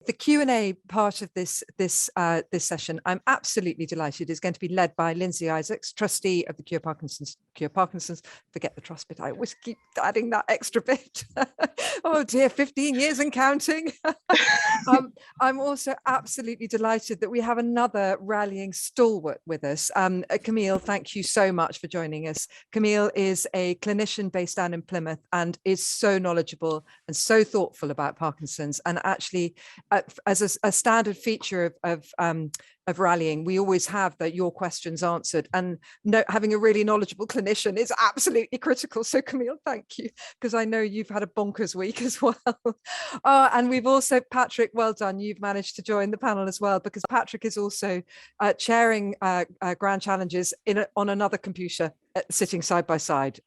the Q&A part of this session, I'm absolutely delighted, is going to be led by Lindsay Isaacs, trustee of the Cure Parkinson's. Forget the trust bit. I always keep adding that extra bit. Oh dear, 15 years and counting. I'm also absolutely delighted that we have another rallying stalwart with us. Camille, thank you so much for joining us. Camille is a clinician based down in Plymouth and is so knowledgeable and so thoughtful about Parkinson's. And actually, as a standard feature of rallying, we always have your questions answered, and having a really knowledgeable clinician is absolutely critical. So Camille, thank you, because I know you've had a bonkers week as well. And we've also, Patrick, well done, you've managed to join the panel as well, because Patrick is also chairing Grand Challenges on another computer, sitting side by side.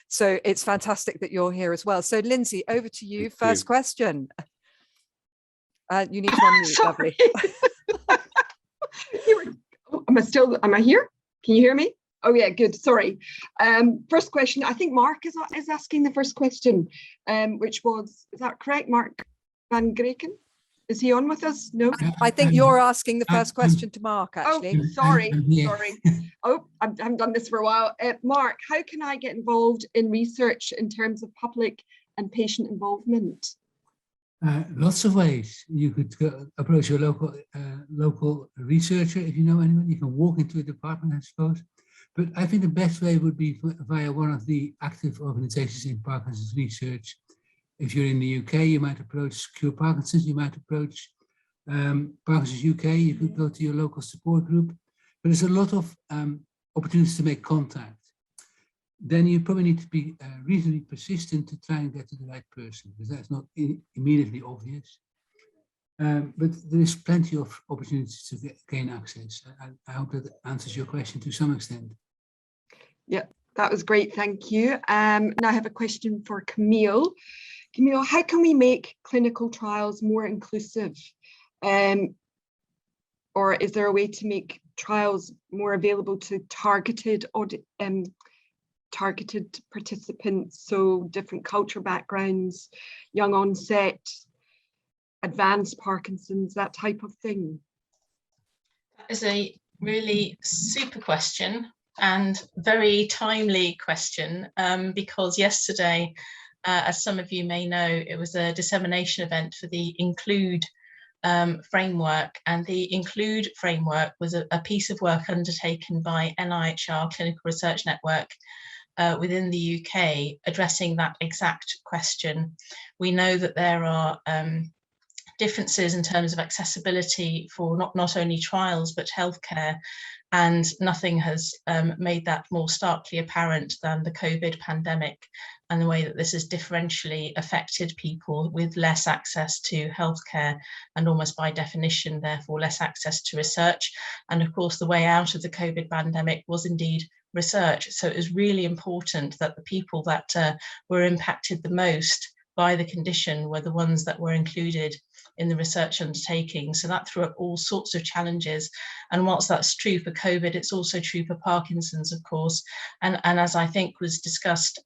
So it's fantastic that you're here as well. So Lindsay, over to you. First question. You need to unmute, lovely. Am I here? Can you hear me? Oh yeah, good, sorry. First question, I think Mark is asking the first question, which was, is that correct, Mark Van Greken? Is he on with us? No? I think you're asking the first question to Mark, actually. Oh, sorry. Oh, I haven't done this for a while. Mark, how can I get involved in research in terms of public and patient involvement? Lots of ways. You could approach your local researcher if you know anyone. You can walk into a department, I suppose. But I think the best way would be via one of the active organizations in Parkinson's research. If you're in the UK, you might approach Cure Parkinson, you might approach Parkinson's UK, you could go to your local support group. But there's a lot of opportunities to make contact. Then you probably need to be reasonably persistent to try and get to the right person, because that's not immediately obvious. But there is plenty of opportunities to gain access. I hope that answers your question to some extent. Yeah, that was great, thank you. Now I have a question for Camille. Camille, how can we make clinical trials more inclusive? Or is there a way to make trials more available to targeted participants, so different cultural backgrounds, young onset, advanced Parkinson's, that type of thing? That is a really super question and very timely question, because yesterday, as some of you may know, it was a dissemination event for the Include framework, and the Include framework was a piece of work undertaken by NIHR Clinical Research Network within the UK, addressing that exact question. We know that there are differences in terms of accessibility for not only trials but healthcare, and nothing has made that more starkly apparent than the COVID pandemic and the way that this has differentially affected people with less access to healthcare and almost by definition, therefore, less access to research. And of course, the way out of the COVID pandemic was indeed research. So it was really important that the people that were impacted the most by the condition were the ones that were included in the research undertaking. So that threw up all sorts of challenges. And whilst that's true for COVID, it's also true for Parkinson's, of course. And as I think was discussed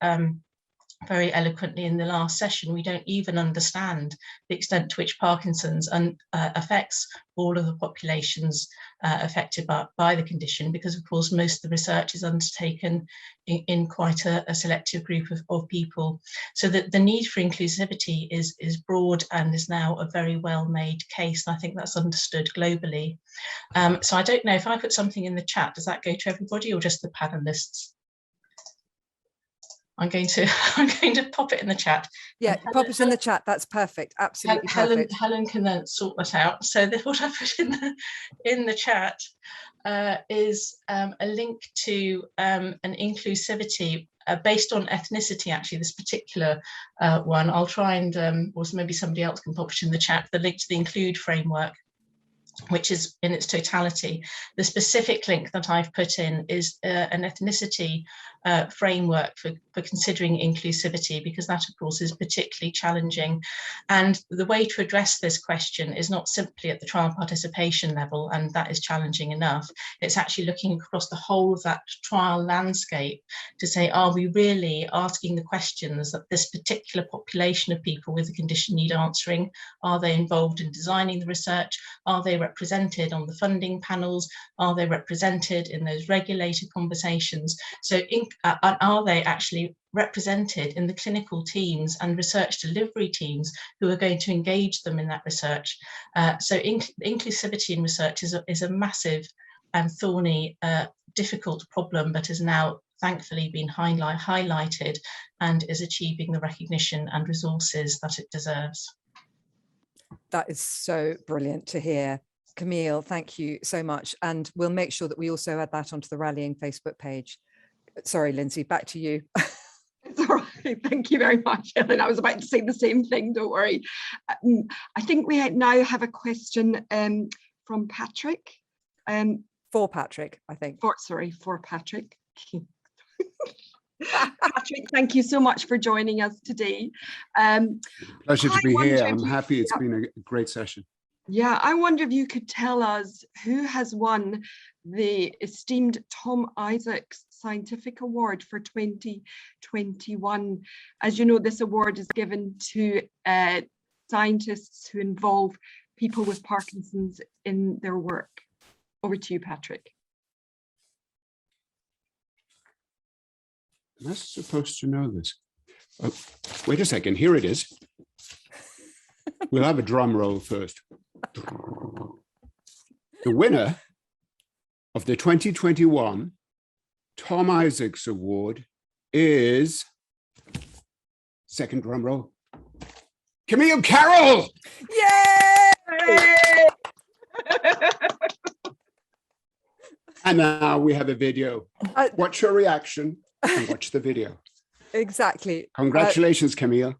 very eloquently in the last session, we don't even understand the extent to which Parkinson's affects all of the populations affected by the condition, because of course most of the research is undertaken in quite a selective group of people. So that the need for inclusivity is broad and is now a very well made case, and I think that's understood globally. So I don't know if I put something in the chat, does that go to everybody or just the panelists? I'm going to pop it in the chat. Yeah, pop it in the chat. That's perfect. Absolutely perfect. Helen can then sort that out. So what I put in the chat is a link to an inclusivity based on ethnicity. Actually, this particular one, I'll try and or maybe somebody else can pop it in the chat. The link to the Include framework. which is in its totality. The specific link that I've put in is an ethnicity framework for considering inclusivity, because that, of course, is particularly challenging. And the way to address this question is not simply at the trial participation level, and that is challenging enough. It's actually looking across the whole of that trial landscape to say, are we really asking the questions that this particular population of people with the condition need answering? Are they involved in designing the research? Are they represented on the funding panels? Are they represented in those regulator conversations? So are they actually represented in the clinical teams and research delivery teams who are going to engage them in that research? So inclusivity in research is a massive and thorny, difficult problem, but has now thankfully been highlighted and is achieving the recognition and resources that it deserves. That is so brilliant to hear. Camille, thank you so much. And we'll make sure that we also add that onto the Rallying Facebook page. Sorry, Lindsay, back to you. It's all right. Thank you very much, Helen. I was about to say the same thing, don't worry. I think we now have a question from Patrick. For Patrick, I think. For Patrick. Patrick, thank you so much for joining us today. Pleasure to be here. I'm happy. It's been a great session. Yeah, I wonder if you could tell us who has won the esteemed Tom Isaacs Scientific Award for 2021. As you know, this award is given to scientists who involve people with Parkinson's in their work. Over to you, Patrick. Am I supposed to know this? Oh, wait a second. Here it is. We'll have a drum roll first. The winner of the 2021 Tom Isaacs Award is, second drum roll, Camille Carroll! Yay! And now we have a video. Watch your reaction and watch the video. Exactly. Congratulations, Camille.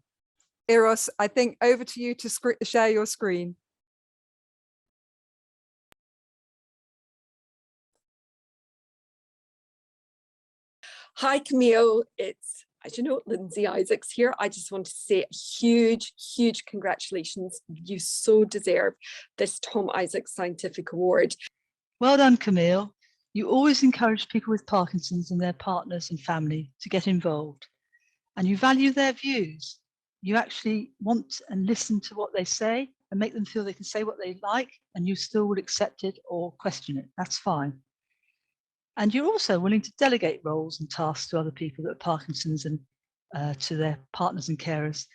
Eros, I think over to you to share your screen. Hi, Camille. It's, as you know, Lindsay Isaacs here. I just want to say a huge, huge congratulations. You so deserve this Tom Isaacs Scientific Award. Well done, Camille. You always encourage people with Parkinson's and their partners and family to get involved, and you value their views. You actually want and listen to what they say and make them feel they can say what they like, and you still would accept it or question it. That's fine. And you're also willing to delegate roles and tasks to other people that are Parkinson's and to their partners and carers,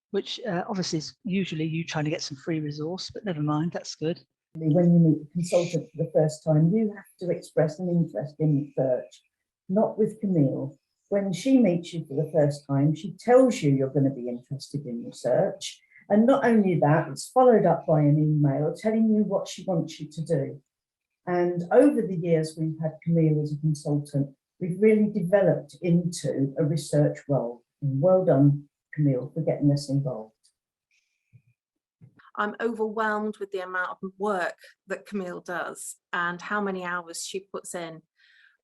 which obviously is usually you trying to get some free resource, but never mind, that's good. When you meet a consultant for the first time, you have to express an interest in research, not with Camille. When she meets you for the first time, she tells you you're going to be interested in research. And not only that, it's followed up by an email telling you what she wants you to do. And over the years we've had Camille as a consultant, we've really developed into a research role. And well done, Camille, for getting us involved. I'm overwhelmed with the amount of work that Camille does and how many hours she puts in.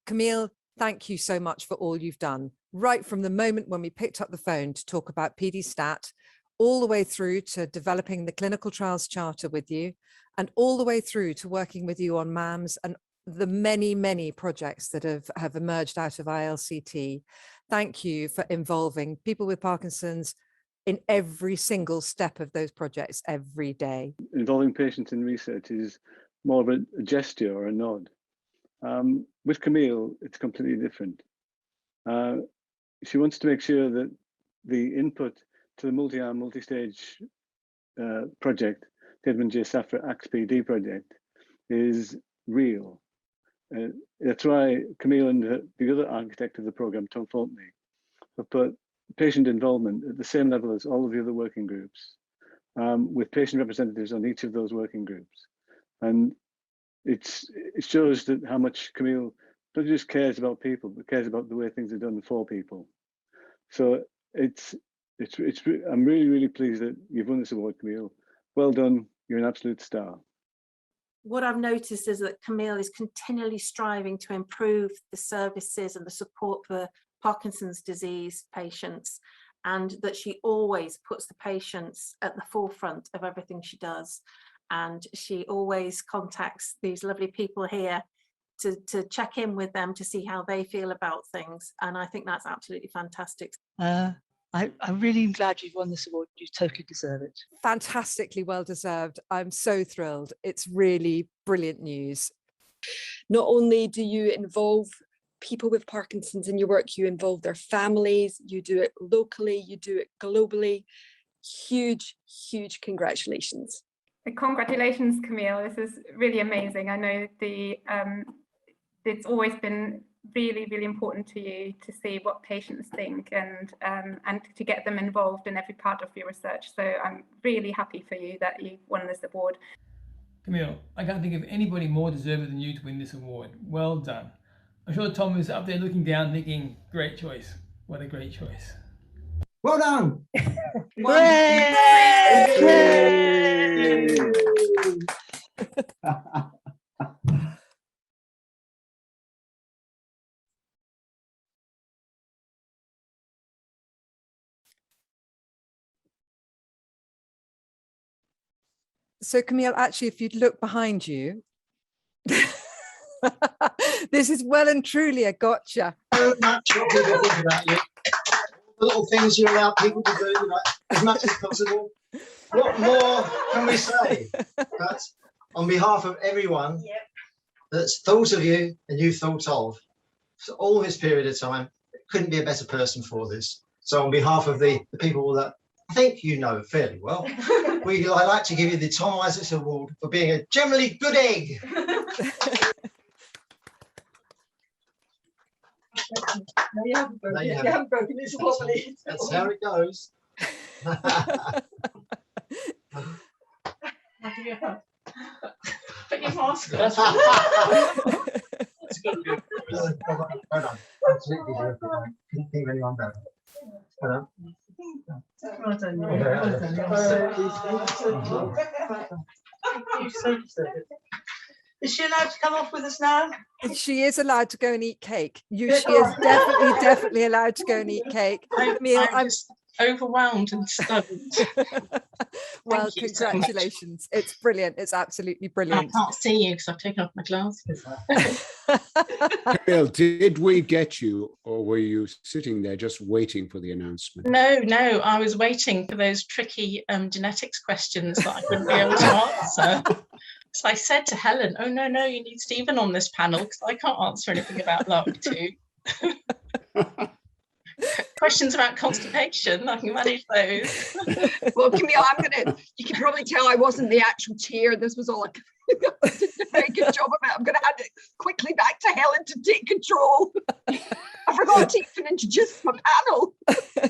Camille, thank you so much for all you've done. Right from the moment when we picked up the phone to talk about PD-STAT, all the way through to developing the clinical trials charter with you, and all the way through to working with you on MAMS and the many, many projects that have emerged out of ILCT. Thank you for involving people with Parkinson's in every single step of those projects every day. Involving patients in research is more of a gesture or a nod. With Camille, it's completely different. She wants to make sure that the input to the multi-arm, multi-stage project, the Edmund J. Safra AXPD project, is real. That's why Camille and the other architect of the program, Tom Faulkner, have put patient involvement at the same level as all of the other working groups, with patient representatives on each of those working groups. And it shows that how much Camille not just cares about people, but cares about the way things are done for people. So I'm really, really pleased that you've won this award, Camille. Well done, you're an absolute star. what I've noticed is that Camille is continually striving to improve the services and the support for Parkinson's disease patients, and that she always puts the patients at the forefront of everything she does. And she always contacts these lovely people here to check in with them to see how they feel about things. And I think that's absolutely fantastic. I'm really glad you've won this award. You totally deserve it. Fantastically well deserved. I'm so thrilled. It's really brilliant news. Not only do you involve people with Parkinson's in your work, you involve their families, you do it locally, you do it globally. Huge, huge congratulations. Congratulations, Camille. This is really amazing. I know it's always been really, really important to you to see what patients think and to get them involved in every part of your research. So I'm really happy for you that you won this award. Camille, I can't think of anybody more deserving than you to win this award. Well done. I'm sure Tom is up there looking down thinking, great choice. What a great choice. Well done. So Camille, actually, if you'd look behind you, this is well and truly a gotcha. So much what people think about you. The little things you allow people to do, as much as possible. What more can we say? But on behalf of everyone that's thought of you and you thought of for all this period of time, couldn't be a better person for this. So on behalf of the people that I think you know fairly well, I'd like to give you the Tom Isaacs Award for being a generally good egg. No, you haven't broken it. You haven't broken it properly. That's how it goes. Put your mask on. That's good. Well done. Absolutely deserved it. I couldn't think of anyone better. Well done. Well done. Is she allowed to come off with us now? She is allowed to go and eat cake. She is definitely allowed to go and eat cake. I'm just overwhelmed and stunned. Well, congratulations. It's brilliant. It's absolutely brilliant. I can't see you because I've taken off my glasses. Camille, did we get you, or were you sitting there just waiting for the announcement? No, I was waiting for those tricky genetics questions that I wouldn't be able to answer. So I said to Helen, oh, no, you need Stephen on this panel because I can't answer anything about LARC2. Questions about constipation, I can manage those. Well, Camille, you can probably tell I wasn't the actual chair. This was all I did a very good job of it. I'm going to hand it quickly back to Helen to take control. I forgot to even introduce my panel. So,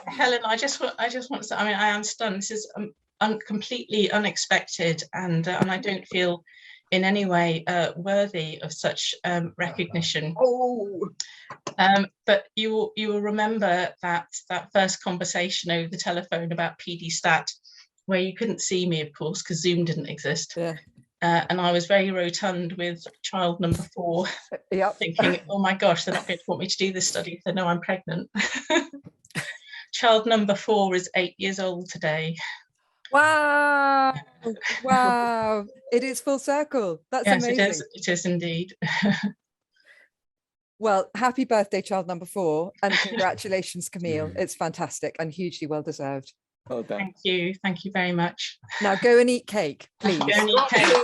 Helen, I just want to say, I am stunned. This is completely unexpected, and I don't feel in any way worthy of such recognition. But you will remember that first conversation over the telephone about PD stat, where you couldn't see me, of course, because Zoom didn't exist. Yeah. And I was very rotund with child number 4, thinking, oh my gosh, they're not going to want me to do this study. They know I'm pregnant. Child number 4 is 8 years old today. Wow. It is full circle. That's amazing. It is indeed. Well, happy birthday, child number 4, and congratulations, Camille. It's fantastic and hugely well deserved. Well done. Thank you very much. Now go and eat cake, please. Go and eat cake.